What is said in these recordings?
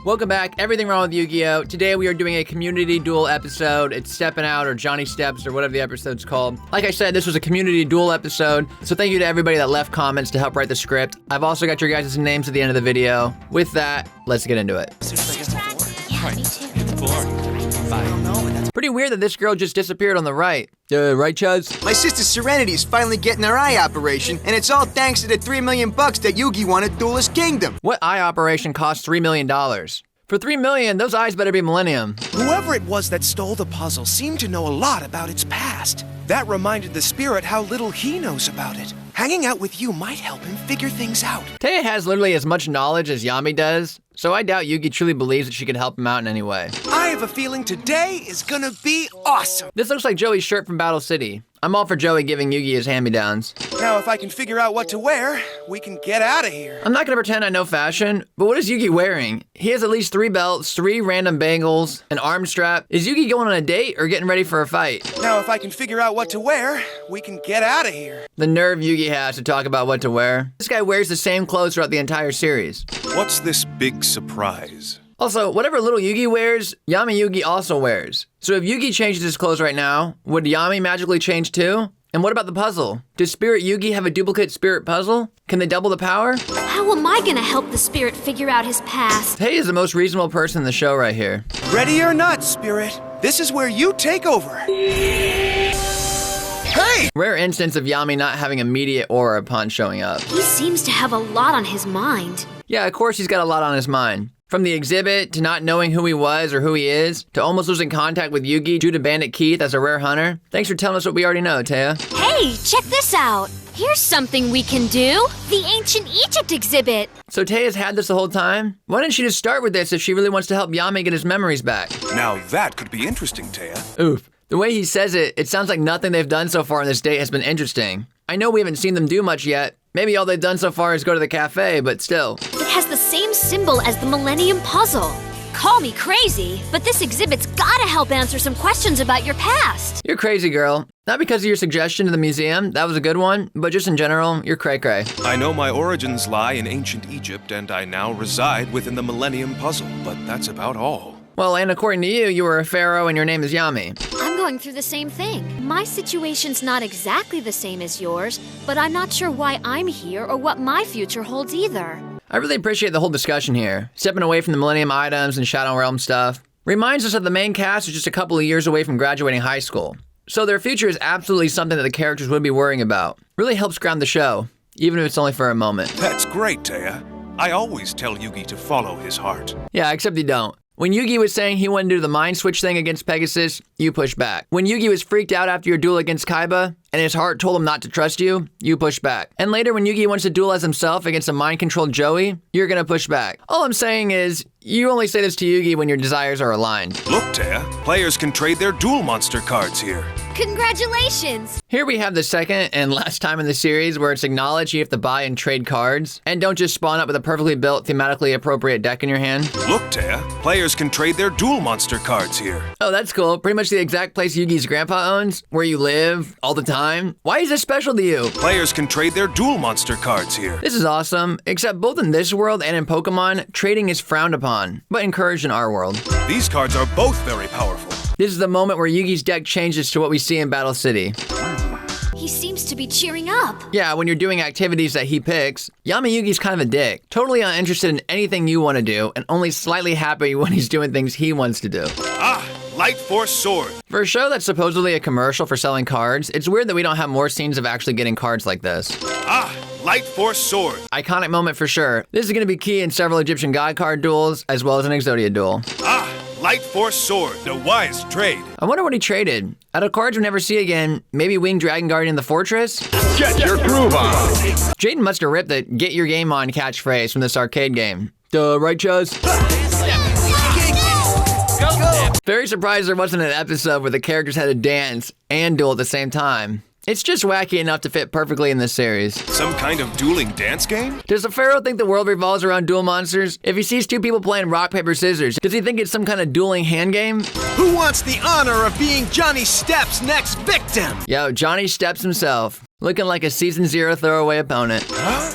Welcome back, Everything Wrong with Yu-Gi-Oh! Today we are doing a community duel episode. It's Steppn Out or Johnny Steps or whatever the episode's called. Like I said, this was a community duel episode, so thank you to everybody that left comments to help write the script. I've also got your guys' names at the end of the video. With that, let's get into it. Yeah, me too. Pretty weird that this girl just disappeared on the right. Right, Chuz? My sister Serenity's finally getting her eye operation, and it's all thanks to the $3 million that Yugi won at Duelist Kingdom. What eye operation cost $3 million? For $3 million, those eyes better be Millennium. Whoever it was that stole the puzzle seemed to know a lot about its past. That reminded the spirit how little he knows about it. Hanging out with you might help him figure things out. Taya has literally as much knowledge as Yami does, so I doubt Yugi truly believes that she could help him out in any way. I have a feeling today is gonna be awesome. This looks like Joey's shirt from Battle City. I'm all for Joey giving Yugi his hand-me-downs. Now, if I can figure out what to wear, we can get out of here. I'm not gonna pretend I know fashion, but what is Yugi wearing? He has at least 3 belts, 3 random bangles, an arm strap. Is Yugi going on a date or getting ready for a fight? Now, if I can figure out what to wear, we can get out of here. The nerve Yugi has to talk about what to wear. This guy wears the same clothes throughout the entire series. What's this big surprise? Also, whatever little Yugi wears, Yami Yugi also wears. So if Yugi changes his clothes right now, would Yami magically change too? And what about the puzzle? Does Spirit Yugi have a duplicate Spirit puzzle? Can they double the power? How am I gonna help the spirit figure out his past? Tay is the most reasonable person in the show right here. Ready or not, Spirit, this is where you take over. Hey! Rare instance of Yami not having immediate aura upon showing up. He seems to have a lot on his mind. Yeah, of course he's got a lot on his mind. From the exhibit, to not knowing who he was or who he is, to almost losing contact with Yugi due to Bandit Keith as a rare hunter. Thanks for telling us what we already know, Taya. Hey, check this out. Here's something we can do. The Ancient Egypt exhibit. So Taya's had this the whole time? Why didn't she just start with this if she really wants to help Yami get his memories back? Now that could be interesting, Taya. Oof. The way he says it, it sounds like nothing they've done so far on this date has been interesting. I know we haven't seen them do much yet. Maybe all they've done so far is go to the cafe, but still. It has the same symbol as the Millennium Puzzle. Call me crazy, but this exhibit's gotta help answer some questions about your past. You're crazy, girl. Not because of your suggestion to the museum, that was a good one, but just in general, you're cray-cray. I know my origins lie in ancient Egypt, and I now reside within the Millennium Puzzle, but that's about all. Well, and according to you, you were a pharaoh and your name is Yami. I'm going through the same thing. My situation's not exactly the same as yours, but I'm not sure why I'm here or what my future holds either. I really appreciate the whole discussion here. Stepping away from the Millennium items and Shadow Realm stuff. Reminds us that the main cast is just a couple of years away from graduating high school. So their future is absolutely something that the characters would be worrying about. Really helps ground the show, even if it's only for a moment. That's great, Taya. I always tell Yugi to follow his heart. Yeah, except you don't. When Yugi was saying he wanted to do the mind switch thing against Pegasus, you pushed back. When Yugi was freaked out after your duel against Kaiba, and his heart told him not to trust you, you pushed back. And later when Yugi wants to duel as himself against a mind-controlled Joey, you're gonna push back. All I'm saying is, you only say this to Yugi when your desires are aligned. Look, Taya, players can trade their duel monster cards here. Congratulations! Here we have the second and last time in the series where it's acknowledged you have to buy and trade cards, and don't just spawn up with a perfectly built, thematically appropriate deck in your hand. Look, Taya, players can trade their duel monster cards here. Oh, that's cool. Pretty much the exact place Yugi's grandpa owns, where you live, all the time. Why is this special to you? Players can trade their duel monster cards here. This is awesome, except both in this world and in Pokemon, trading is frowned upon, but encouraged in our world. These cards are both very powerful. This is the moment where Yugi's deck changes to what we see in Battle City. He seems to be cheering up. Yeah, when you're doing activities that he picks, Yami Yugi's kind of a dick. Totally uninterested in anything you want to do, and only slightly happy when he's doing things he wants to do. Ah, Light Force Sword. For a show that's supposedly a commercial for selling cards, it's weird that we don't have more scenes of actually getting cards like this. Ah, Light Force Sword. Iconic moment for sure. This is going to be key in several Egyptian god card duels, as well as an Exodia duel. Ah, Light Force Sword, the wise trade. I wonder what he traded. Out of cards we'll never see again, maybe Winged Dragon Guardian the Fortress? Get your groove on! Jaden must have ripped the "get your game on" catchphrase from this arcade game. Duh, right, Chuz? Very surprised there wasn't an episode where the characters had to dance and duel at the same time. It's just wacky enough to fit perfectly in this series. Some kind of dueling dance game? Does the Pharaoh think the world revolves around duel monsters? If he sees two people playing rock, paper, scissors, does he think it's some kind of dueling hand game? Who wants the honor of being Johnny Stepp's next victim? Yo, Johnny Steps himself, looking like a Season 0 throwaway opponent. Huh?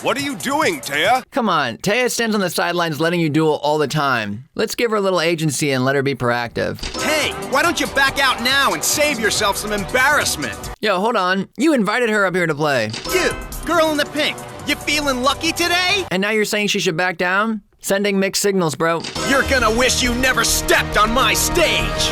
What are you doing, Taya? Come on, Taya stands on the sidelines letting you duel all the time. Let's give her a little agency and let her be proactive. Hey, why don't you back out now and save yourself some embarrassment? Yo, hold on. You invited her up here to play. You, girl in the pink, you feeling lucky today? And now you're saying she should back down? Sending mixed signals, bro. You're gonna wish you never stepped on my stage!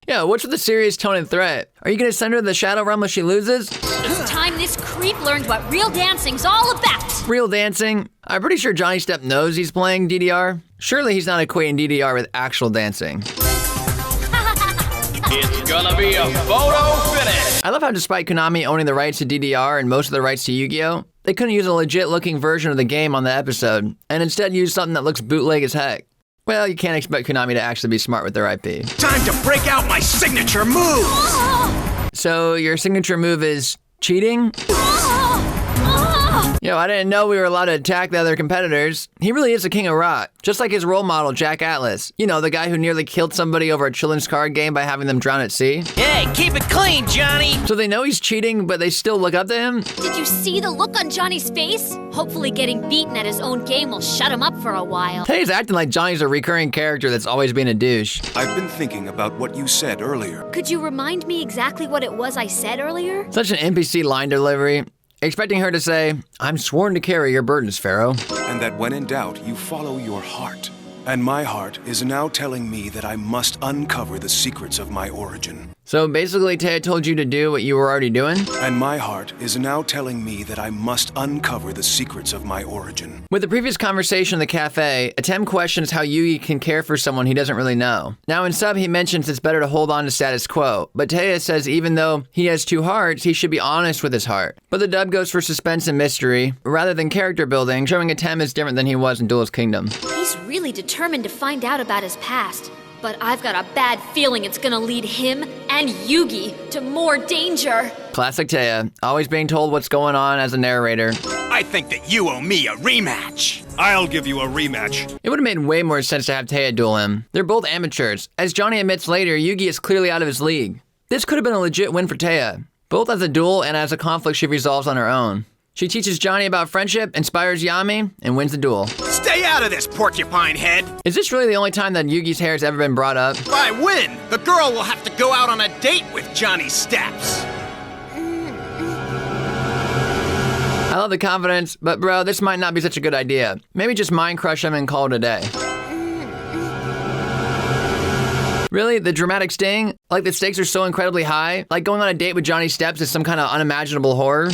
Yo, what's with the serious tone and threat? Are you gonna send her to the Shadow Realm if she loses? It's time this creep learned what real dancing's all about. Real dancing? I'm pretty sure Johnny Stepp knows he's playing DDR. Surely he's not equating DDR with actual dancing. It's gonna be a photo finish! I love how despite Konami owning the rights to DDR and most of the rights to YuGiOh, they couldn't use a legit looking version of the game on the episode, and instead used something that looks bootleg as heck. Well, you can't expect Konami to actually be smart with their IP. Time to break out my signature moves! So your signature move is cheating? Yo, I didn't know we were allowed to attack the other competitors. He really is the king of rock, just like his role model, Jack Atlas. You know, the guy who nearly killed somebody over a children's card game by having them drown at sea. Hey, keep it clean, Johnny! So they know he's cheating, but they still look up to him? Did you see the look on Johnny's face? Hopefully getting beaten at his own game will shut him up for a while. He's acting like Johnny's a recurring character that's always been a douche. I've been thinking about what you said earlier. Could you remind me exactly what it was I said earlier? Such an NPC line delivery. Expecting her to say, I'm sworn to carry your burdens, Pharaoh. And that when in doubt, you follow your heart. And my heart is now telling me that I must uncover the secrets of my origin. So basically, Taya told you to do what you were already doing? And my heart is now telling me that I must uncover the secrets of my origin. With the previous conversation in the cafe, Atem questions how Yugi can care for someone he doesn't really know. Now in sub, he mentions it's better to hold on to status quo, but Taya says even though he has two hearts, he should be honest with his heart. But the dub goes for suspense and mystery, rather than character building, showing Atem is different than he was in Duelist Kingdom. He's really determined to find out about his past. But I've got a bad feeling it's gonna lead him and Yugi to more danger. Classic Taya, always being told what's going on as a narrator. I think that you owe me a rematch. I'll give you a rematch. It would have made way more sense to have Taya duel him. They're both amateurs. As Johnny admits later, Yugi is clearly out of his league. This could have been a legit win for Taya, both as a duel and as a conflict she resolves on her own. She teaches Johnny about friendship, inspires Yami, and wins the duel. Stay out of this, porcupine head! Is this really the only time that Yugi's hair has ever been brought up? If I win, the girl will have to go out on a date with Johnny Steps. I love the confidence, but bro, this might not be such a good idea. Maybe just mind crush him and call it a day. Really? The dramatic sting? Like the stakes are so incredibly high? Like going on a date with Johnny Steps is some kind of unimaginable horror?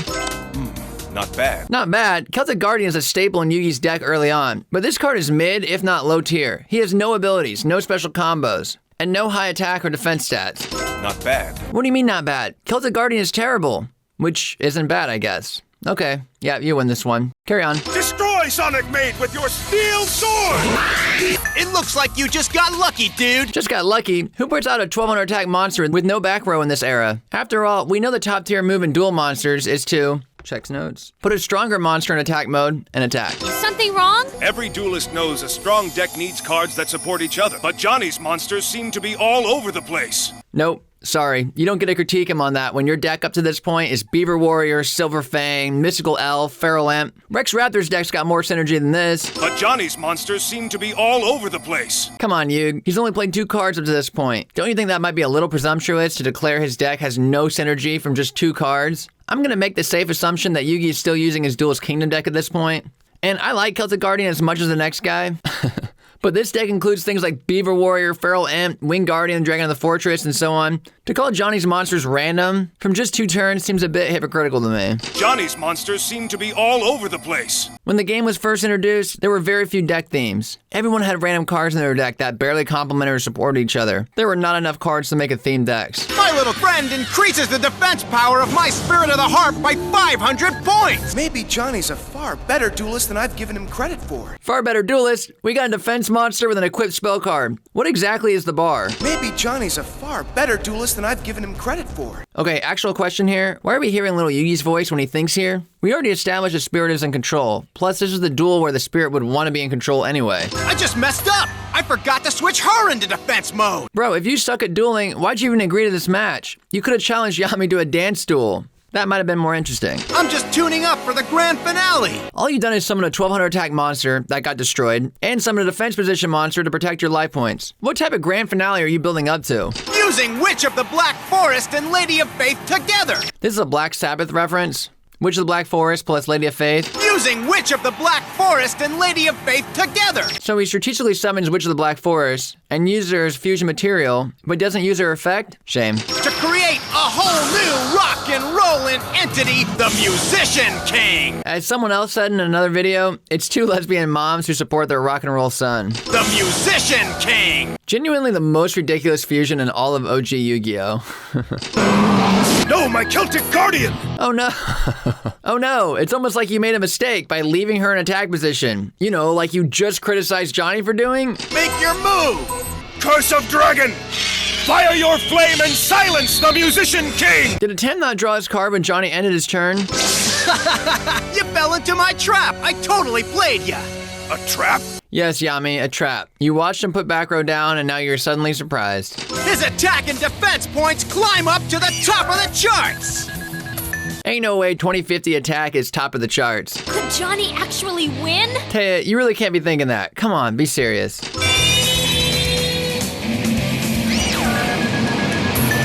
Not bad. Not bad. Celtic Guardian is a staple in Yugi's deck early on, but this card is mid, if not low tier. He has no abilities, no special combos, and no high attack or defense stats. Not bad. What do you mean not bad? Celtic Guardian is terrible, which isn't bad, I guess. Okay, yeah, you win this one. Carry on. Destroy Sonic Mate with your steel sword! It looks like you just got lucky, dude. Just got lucky. Who puts out a 1200 attack monster with no back row in this era? After all, we know the top tier move in duel monsters is to... Checks notes. Put a stronger monster in attack mode and attack. Is something wrong? Every duelist knows a strong deck needs cards that support each other, but Johnny's monsters seem to be all over the place. Nope. Sorry, you don't get to critique him on that when your deck up to this point is Beaver Warrior, Silver Fang, Mystical Elf, Feral Imp. Rex Raptor's deck's got more synergy than this. But Johnny's monsters seem to be all over the place. Come on, Yug. He's only played 2 cards up to this point. Don't you think that might be a little presumptuous to declare his deck has no synergy from just 2 cards? I'm gonna make the safe assumption that Yugi is still using his Duelist Kingdom deck at this point. And I like Celtic Guardian as much as the next guy. But this deck includes things like Beaver Warrior, Feral Imp, Winged Guardian, Dragon of the Fortress, and so on. To call Johnny's monsters random from just 2 turns seems a bit hypocritical to me. Johnny's monsters seem to be all over the place. When the game was first introduced, there were very few deck themes. Everyone had random cards in their deck that barely complemented or supported each other. There were not enough cards to make a themed dex. My little friend increases the defense power of my Spirit of the Harp by 500 points! Maybe Johnny's a far better duelist than I've given him credit for. Far better duelist. We got a defense monster with an equipped spell card. What exactly is the bar? Maybe Johnny's a far better duelist than I've given him credit for. Okay, actual question here. Why are we hearing little Yugi's voice when he thinks here? We already established the Spirit is in control. Plus, this is the duel where the Spirit would want to be in control anyway. I just messed up! I forgot to switch her into defense mode! Bro, if you suck at dueling, why'd you even agree to this match? You could have challenged Yami to a dance duel. That might have been more interesting. I'm just tuning up for the grand finale. All you've done is summon a 1200 attack monster that got destroyed, and summon a defense position monster to protect your life points. What type of grand finale are you building up to? Using Witch of the Black Forest and Lady of Faith together. This is a Black Sabbath reference. Witch of the Black Forest plus Lady of Faith. Using Witch of the Black Forest and Lady of Faith together. So he strategically summons Witch of the Black Forest and uses her as fusion material, but doesn't use her effect? Shame. To create a whole new rock and rollin' entity, the Musician King. As someone else said in another video, it's two lesbian moms who support their rock and roll son. The Musician King. Genuinely the most ridiculous fusion in all of OG Yu-Gi-Oh! No, my Celtic Guardian! Oh no. Oh no, it's almost like you made a mistake by leaving her in attack position. You know, like you just criticized Johnny for doing? Make your move. Curse of Dragon! Fire your flame and silence the Musician King! Did Tim not draw his card when Johnny ended his turn? You fell into my trap. I totally played ya. A trap? Yes, Yami, a trap. You watched him put back row down and now you're suddenly surprised. His attack and defense points climb up to the top of the charts. Ain't no way 2050 attack is top of the charts. Could Johnny actually win? Taya, you really can't be thinking that. Come on, be serious.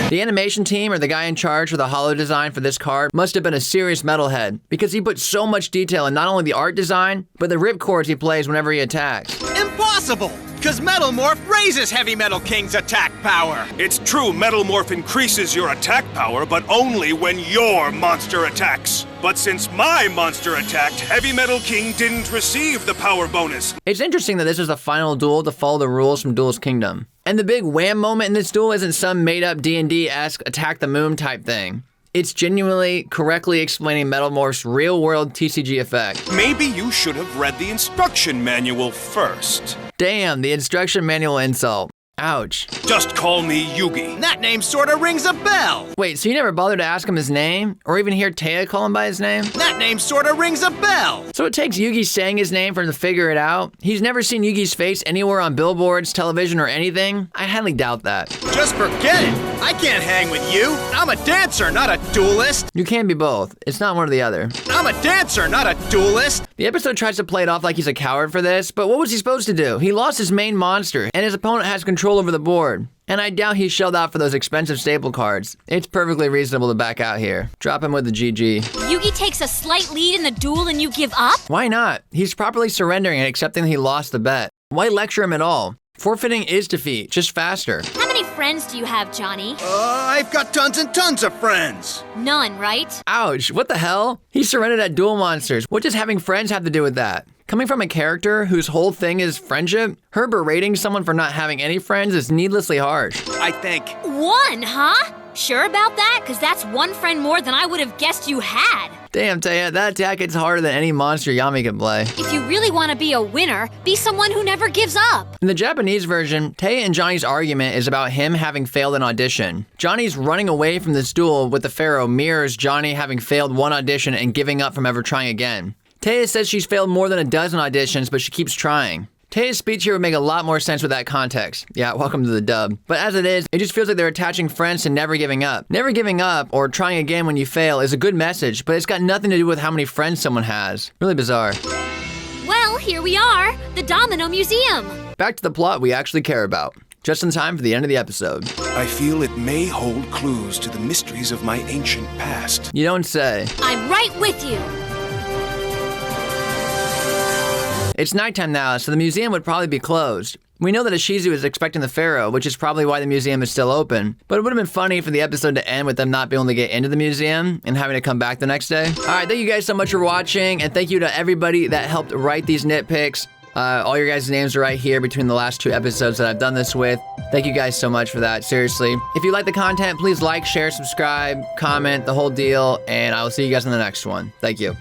The animation team, or the guy in charge for the holo design for this card, must have been a serious metalhead, because he put so much detail in not only the art design, but the rip chords he plays whenever he attacks. Impossible! Because Metal Morph raises Heavy Metal King's attack power. It's true Metal Morph increases your attack power, but only when your monster attacks. But since my monster attacked, Heavy Metal King didn't receive the power bonus. It's interesting that this is the final duel to follow the rules from Duel's Kingdom. And the big wham moment in this duel isn't some made-up D&D-esque attack the moon type thing. It's genuinely correctly explaining Metal Morph's real-world TCG effect. Maybe you should have read the instruction manual first. Damn, the instruction manual insult. Ouch. Just call me Yugi. That name sorta rings a bell. Wait, so you never bothered to ask him his name? Or even hear Taya call him by his name? That name sorta rings a bell. So it takes Yugi saying his name for him to figure it out? He's never seen Yugi's face anywhere on billboards, television, or anything? I highly doubt that. Just forget it. I can't hang with you. I'm a dancer, not a duelist. You can be both. It's not one or the other. I'm a dancer, not a duelist. The episode tries to play it off like he's a coward for this, but what was he supposed to do? He lost his main monster, and his opponent has control over the board. And I doubt he shelled out for those expensive staple cards. It's perfectly reasonable to back out here. Drop him with the GG. Yugi takes a slight lead in the duel and you give up? Why not? He's properly surrendering and accepting that he lost the bet. Why lecture him at all? Forfeiting is defeat, just faster. How many friends do you have, Johnny? I've got tons and tons of friends. None, right? Ouch, what the hell? He surrendered at Duel Monsters. What does having friends have to do with that? Coming from a character whose whole thing is friendship, her berating someone for not having any friends is needlessly harsh. I think. One, huh? Sure about that? Because that's one friend more than I would have guessed you had. Damn, Taya, that attack hits harder than any monster Yami can play. If you really want to be a winner, be someone who never gives up. In the Japanese version, Taya and Johnny's argument is about him having failed an audition. Johnny's running away from this duel with the Pharaoh mirrors Johnny having failed one audition and giving up from ever trying again. Taya says she's failed more than a dozen auditions, but she keeps trying. Taya's speech here would make a lot more sense with that context. Yeah, welcome to the dub. But as it is, it just feels like they're attaching friends to never giving up. Never giving up, or trying again when you fail, is a good message, but it's got nothing to do with how many friends someone has. Really bizarre. Well, here we are, the Domino Museum. Back to the plot we actually care about. Just in time for the end of the episode. I feel it may hold clues to the mysteries of my ancient past. You don't say. I'm right with you. It's nighttime now, so the museum would probably be closed. We know that Ishizu is expecting the Pharaoh, which is probably why the museum is still open. But it would have been funny for the episode to end with them not being able to get into the museum and having to come back the next day. Alright, thank you guys so much for watching, and thank you to everybody that helped write these nitpicks. All your guys' names are right here between the last two episodes that I've done this with. Thank you guys so much for that, seriously. If you like the content, please like, share, subscribe, comment, the whole deal, and I will see you guys in the next one. Thank you.